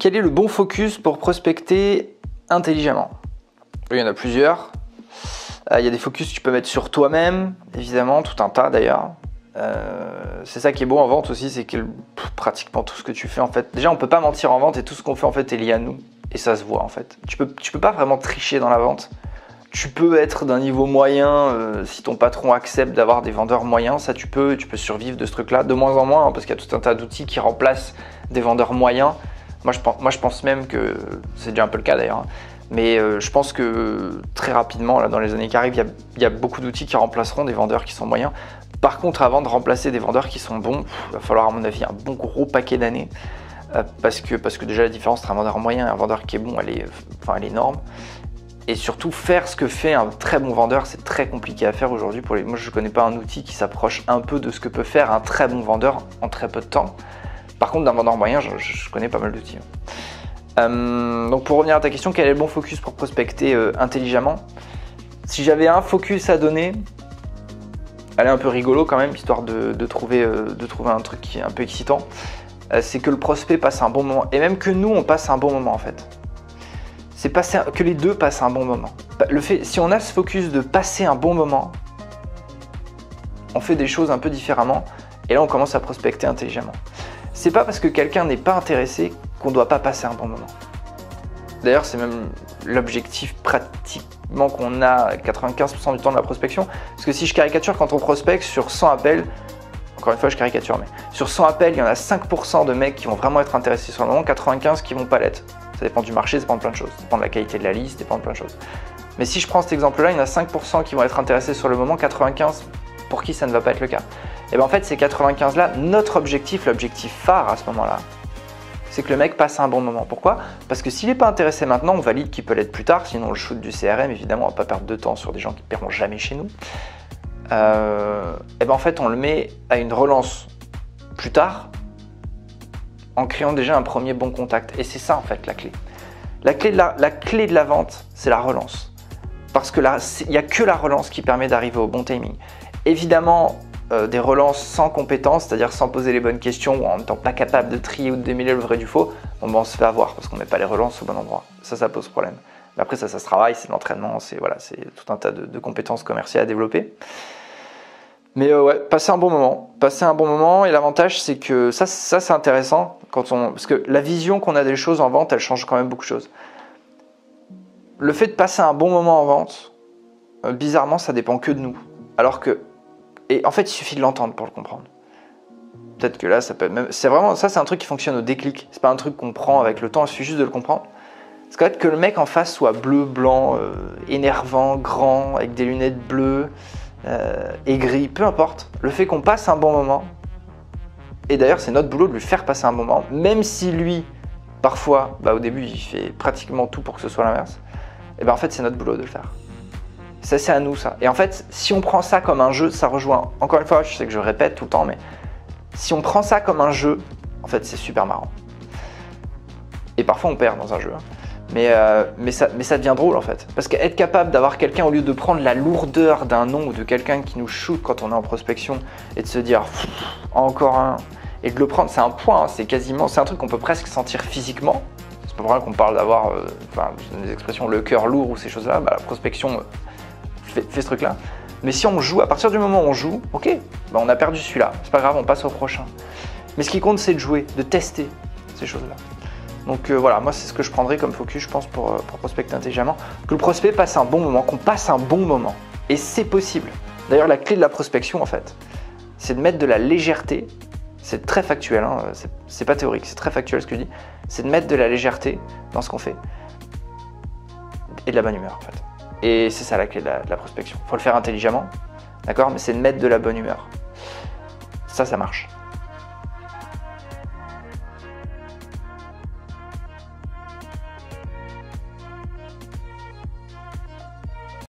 Quel est le bon focus pour prospecter intelligemment? Il y en a plusieurs. Il y a des focus que tu peux mettre sur toi-même, évidemment, tout un tas d'ailleurs. C'est ça qui est beau en vente aussi, c'est que pratiquement tout ce que tu fais en fait, déjà on peut pas mentir en vente et tout ce qu'on fait en fait est lié à nous et ça se voit en fait. Tu peux pas vraiment tricher dans la vente. Tu peux être d'un niveau moyen si ton patron accepte d'avoir des vendeurs moyens, ça tu peux survivre de ce truc-là, de moins en moins hein, parce qu'il y a tout un tas d'outils qui remplacent des vendeurs moyens. Moi je pense même que c'est déjà un peu le cas d'ailleurs. Hein. Mais je pense que très rapidement, là, dans les années qui arrivent, il y a beaucoup d'outils qui remplaceront des vendeurs qui sont moyens. Par contre, avant de remplacer des vendeurs qui sont bons, il va falloir à mon avis un bon gros paquet d'années. Parce que déjà la différence entre un vendeur moyen et un vendeur qui est bon, elle est énorme. Et surtout, faire ce que fait un très bon vendeur, c'est très compliqué à faire aujourd'hui. Moi, je ne connais pas un outil qui s'approche un peu de ce que peut faire un très bon vendeur en très peu de temps. Par contre, d'un vendeur moyen, je connais pas mal d'outils. Donc pour revenir à ta question, quel est le bon focus pour prospecter intelligemment? Si j'avais un focus à donner, elle est un peu rigolo quand même, histoire de trouver un truc qui est un peu excitant, c'est que le prospect passe un bon moment, et même que nous on passe un bon moment en fait. C'est que les deux passent un bon moment. Si on a ce focus de passer un bon moment, on fait des choses un peu différemment, et là on commence à prospecter intelligemment. C'est pas parce que quelqu'un n'est pas intéressé qu'on ne doit pas passer un bon moment. D'ailleurs, c'est même l'objectif pratiquement qu'on a 95% du temps de la prospection. Parce que si je caricature, quand on prospecte sur 100 appels, encore une fois je caricature, mais sur 100 appels, il y en a 5% de mecs qui vont vraiment être intéressés sur le moment, 95 qui vont pas l'être. Ça dépend du marché, ça dépend de plein de choses. Ça dépend de la qualité de la liste, ça dépend de plein de choses. Mais si je prends cet exemple-là, il y en a 5% qui vont être intéressés sur le moment, 95 pour qui ça ne va pas être le cas. Et bien en fait, ces 95-là, notre objectif, l'objectif phare à ce moment-là, c'est que le mec passe un bon moment. Pourquoi? Parce que s'il n'est pas intéressé maintenant, on valide qu'il peut l'être plus tard, sinon on le shoot du CRM, évidemment, on ne va pas perdre de temps sur des gens qui ne paieront jamais chez nous. Et ben en fait, on le met à une relance plus tard, en créant déjà un premier bon contact. Et c'est ça en fait la clé. La clé de la vente, c'est la relance. Parce que là, il n'y a que la relance qui permet d'arriver au bon timing. Évidemment, des relances sans compétences, c'est-à-dire sans poser les bonnes questions ou en n'étant pas capable de trier ou de démêler le vrai du faux, on se fait avoir parce qu'on ne met pas les relances au bon endroit. Ça pose problème. Mais après, ça se travaille, c'est de l'entraînement, c'est tout un tas de compétences commerciales à développer. Mais ouais, passer un bon moment, et l'avantage c'est que ça c'est intéressant parce que la vision qu'on a des choses en vente, elle change quand même beaucoup de choses. Le fait de passer un bon moment en vente, bizarrement, ça dépend que de nous. Et en fait, il suffit de l'entendre pour le comprendre. Peut-être que là, ça peut même. C'est un truc qui fonctionne au déclic. C'est pas un truc qu'on prend avec le temps, il suffit juste de le comprendre. C'est qu'en fait, que le mec en face soit bleu, blanc, énervant, grand, avec des lunettes bleues, aigri, peu importe. Le fait qu'on passe un bon moment, et d'ailleurs, c'est notre boulot de lui faire passer un bon moment, même si lui, parfois, au début, il fait pratiquement tout pour que ce soit l'inverse. Et en fait, c'est notre boulot de le faire. Ça, c'est à nous, ça. Et en fait, si on prend ça comme un jeu, ça rejoint. Encore une fois, je sais que je répète tout le temps, mais si on prend ça comme un jeu, en fait, c'est super marrant. Et parfois, on perd dans un jeu. Mais ça devient drôle, en fait. Parce qu'être capable d'avoir quelqu'un, au lieu de prendre la lourdeur d'un nom ou de quelqu'un qui nous shoot quand on est en prospection, et de se dire, encore un, et de le prendre, c'est un point, hein, c'est un truc qu'on peut presque sentir physiquement. C'est pas vrai qu'on parle d'avoir, des expressions, le cœur lourd ou ces choses-là. La prospection fait ce truc-là. Mais si on joue, à partir du moment où on joue, ok, on a perdu celui-là, c'est pas grave, on passe au prochain. Mais ce qui compte, c'est de jouer, de tester ces choses-là. Donc voilà, moi c'est ce que je prendrais comme focus, je pense, pour prospecter intelligemment. Que le prospect passe un bon moment, qu'on passe un bon moment. Et c'est possible. D'ailleurs, la clé de la prospection, en fait, c'est de mettre de la légèreté. C'est très factuel, hein, c'est pas théorique, c'est très factuel ce que je dis. C'est de mettre de la légèreté dans ce qu'on fait. Et de la bonne humeur, en fait. Et c'est ça la clé de la prospection. Il faut le faire intelligemment, d'accord, mais c'est de mettre de la bonne humeur. Ça marche.